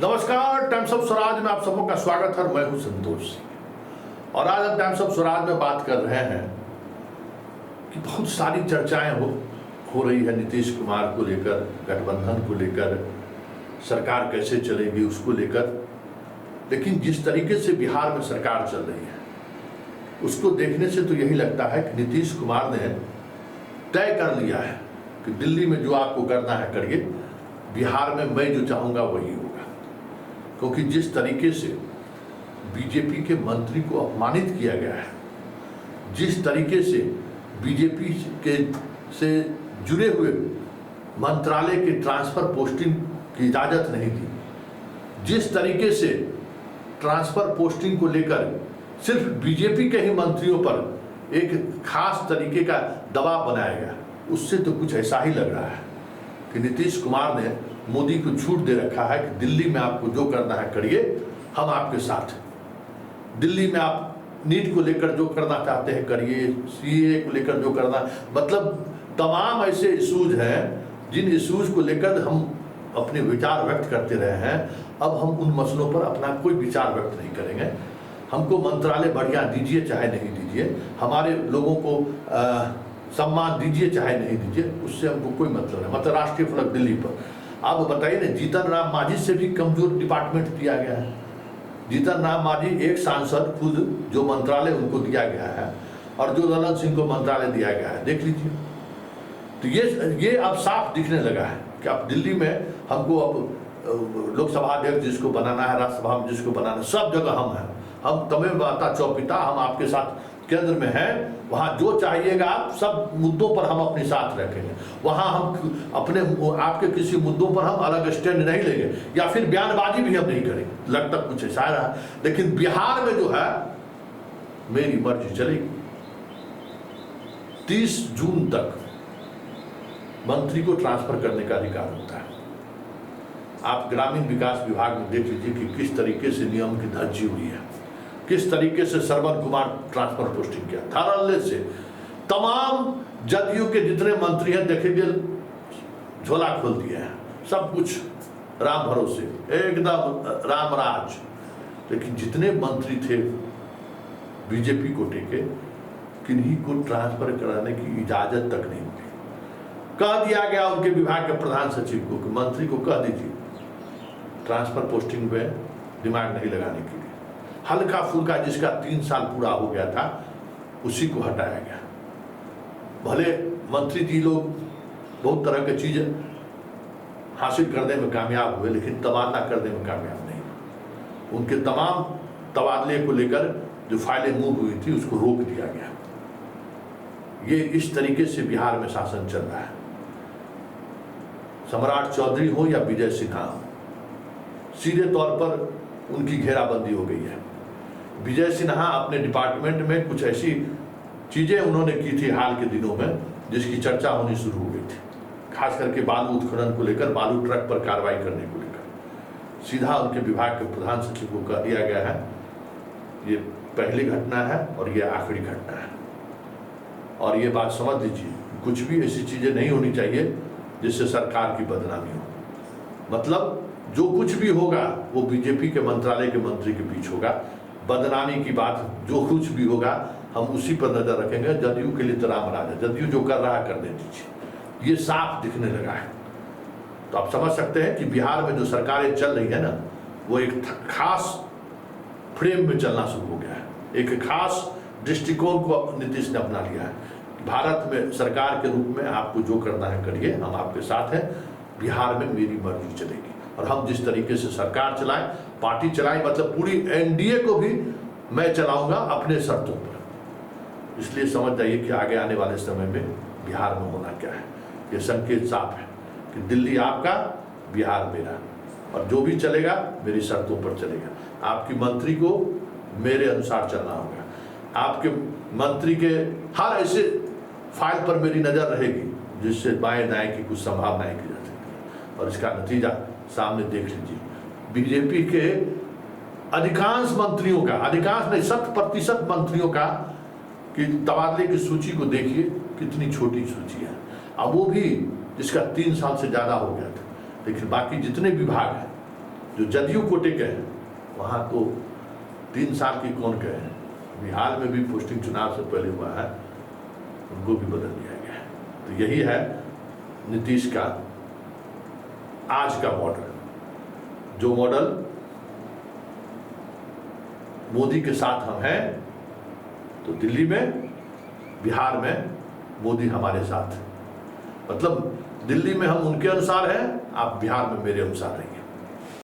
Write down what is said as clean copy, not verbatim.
नमस्कार, times of Swaraj में आप सबों का स्वागत है। मैं हूं संतोष और आज हम टाइम्स ऑफ स्वराज में बात कर रहे हैं कि बहुत सारी चर्चाएं हो रही है नीतीश कुमार को लेकर, गठबंधन को लेकर, सरकार कैसे चलेगी उसको लेकर। लेकिन जिस तरीके से बिहार में सरकार चल रही है उसको देखने से तो यही लगता है कि नीतीश कुमार ने तय कर लिया है कि दिल्ली में जो आपको करना है करिए, बिहार में मैं जो चाहूँगा वही होगा। क्योंकि जिस तरीके से बीजेपी के मंत्री को अपमानित किया गया है, जिस तरीके से बीजेपी के से जुड़े हुए मंत्रालय के ट्रांसफर पोस्टिंग की इजाज़त नहीं दी, जिस तरीके से ट्रांसफर पोस्टिंग को लेकर सिर्फ बीजेपी के ही मंत्रियों पर एक खास तरीके का दबाव बनाया गया, उससे तो कुछ ऐसा ही लग रहा है कि नीतीश कुमार ने मोदी को छूट दे रखा है कि दिल्ली में आपको जो करना है करिए, हम आपके साथ हैं। दिल्ली में आप नीट को लेकर जो करना चाहते हैं करिए, सीए को लेकर जो करना, मतलब तमाम ऐसे इशूज हैं जिन इशूज को लेकर हम अपने विचार व्यक्त करते रहे हैं। अब हम उन मसलों पर अपना कोई विचार व्यक्त नहीं करेंगे। हमको मंत्रालय बढ़िया दीजिए चाहे नहीं दीजिए, हमारे लोगों को सम्मान दीजिए चाहे नहीं दीजिए, उससे हमको कोई मतलब नहीं। मतलब राष्ट्रीय फलक दिल्ली पर अब बताइए ना, जीतन राम मांझी से भी कमजोर डिपार्टमेंट दिया गया है। जीतन राम मांझी एक सांसद खुद जो मंत्रालय उनको दिया गया है और जो ललन सिंह को मंत्रालय दिया गया है, देख लीजिए। तो ये अब साफ दिखने लगा है कि अब दिल्ली में हमको अब लोकसभा अध्यक्ष जिसको बनाना है, राज्यसभा में जिसको बनाना है, सब जगह हम हैं। हम तमें बाता चौपिता, हम आपके साथ केंद्र में हैं। वहाँ जो चाहिएगा आप, सब मुद्दों पर हम अपने साथ रखेंगे। वहाँ हम अपने आपके किसी मुद्दों पर हम अलग स्टैंड नहीं लेंगे या फिर बयानबाजी भी हम नहीं करेंगे। लगता कुछ ऐसा रहा, लेकिन बिहार में जो है मेरी मर्जी चलेगी। 30 जून तक मंत्री को ट्रांसफर करने का अधिकार होता है। आप ग्रामीण विकास विभाग में देख लीजिए कि किस तरीके से नियम की धज्जी हुई है, किस तरीके से श्रवण कुमार ट्रांसफर पोस्टिंग किया, धड़ल्ले से तमाम जदयू के जितने मंत्री हैं देखेंगे झोला खोल दिए हैं, सब कुछ राम भरोसे, एकदम राम राज। लेकिन जितने मंत्री थे बीजेपी कोटे के, किन्हीं को ट्रांसफर कराने की इजाजत तक नहीं मिली। कह दिया गया उनके विभाग के प्रधान सचिव को कि मंत्री को कह दीजिए ट्रांसफर पोस्टिंग में दिमाग नहीं लगाने के लिए। हल्का फुल्का जिसका 3 साल पूरा हो गया था उसी को हटाया गया। भले मंत्री जी लोग बहुत तरह की चीज़ें हासिल करने में कामयाब हुए, लेकिन तबादला करने में कामयाब नहीं हुए। उनके तमाम तबादले को लेकर जो फाइलें मूव हुई थी उसको रोक दिया गया। ये इस तरीके से बिहार में शासन चल रहा है। सम्राट चौधरी हो या विजय सिन्हा हो, सीधे तौर पर उनकी घेराबंदी हो गई है। विजय सिन्हा अपने डिपार्टमेंट में कुछ ऐसी चीज़ें उन्होंने की थी हाल के दिनों में जिसकी चर्चा होनी शुरू हो गई थी, खास करके बालू उत्खनन को लेकर, बालू ट्रक पर कार्रवाई करने को लेकर। सीधा उनके विभाग के प्रधान सचिव को कह दिया गया है ये पहली घटना है और ये आखिरी घटना है। और ये बात समझ लीजिए, कुछ भी ऐसी चीज़ें नहीं होनी चाहिए जिससे सरकार की बदनामी हो। मतलब जो कुछ भी होगा वो बीजेपी के मंत्रालय के मंत्री के बीच होगा। बदनामी की बात जो कुछ भी होगा हम उसी पर नजर रखेंगे। जदयू के लिए तो राम राज है, जदयू जो कर रहा है कर दे दीजिए, ये साफ दिखने लगा है। तो आप समझ सकते हैं कि बिहार में जो सरकारें चल रही है ना, वो एक खास फ्रेम में चलना शुरू हो गया है। एक खास दृष्टिकोण को नीतीश ने अपना लिया है। भारत में सरकार के रूप में आपको जो करना है करिए, हम आपके साथ हैं। बिहार में मेरी मर्जी चलेगी और हम जिस तरीके से सरकार चलाएं, पार्टी चलाएं, मतलब पूरी एनडीए को भी मैं चलाऊंगा अपने शर्तों पर। इसलिए समझ जाइए कि आगे आने वाले समय में बिहार में होना क्या है। ये संकेत साफ है कि दिल्ली आपका, बिहार मेरा, और जो भी चलेगा मेरी शर्तों पर चलेगा। आपकी मंत्री को मेरे अनुसार चलना होगा। आपके मंत्री के हर ऐसे फाइल पर मेरी नज़र रहेगी जिससे बाएं दाएं की कुछ संभावनाएं की जा सकती है। और इसका नतीजा सामने देख लीजिए। बीजेपी के अधिकांश मंत्रियों का, अधिकांश नहीं 100% मंत्रियों का कि तबादले की सूची को देखिए कितनी छोटी सूची है। अब वो भी जिसका 3 साल से ज़्यादा हो गया था, लेकिन बाकी जितने विभाग हैं जो जदयू कोटे के हैं वहाँ तो 3 साल की कौन गए हैं, बिहार में भी पोस्टिंग चुनाव से पहले हुआ है, उनको भी बदल दिया गया है। तो यही है नीतीश का आज का मॉडल, जो मॉडल मोदी के साथ हम हैं, तो दिल्ली में, बिहार में मोदी हमारे साथ, मतलब दिल्ली में हम उनके अनुसार हैं, आप बिहार में मेरे अनुसार रहिए।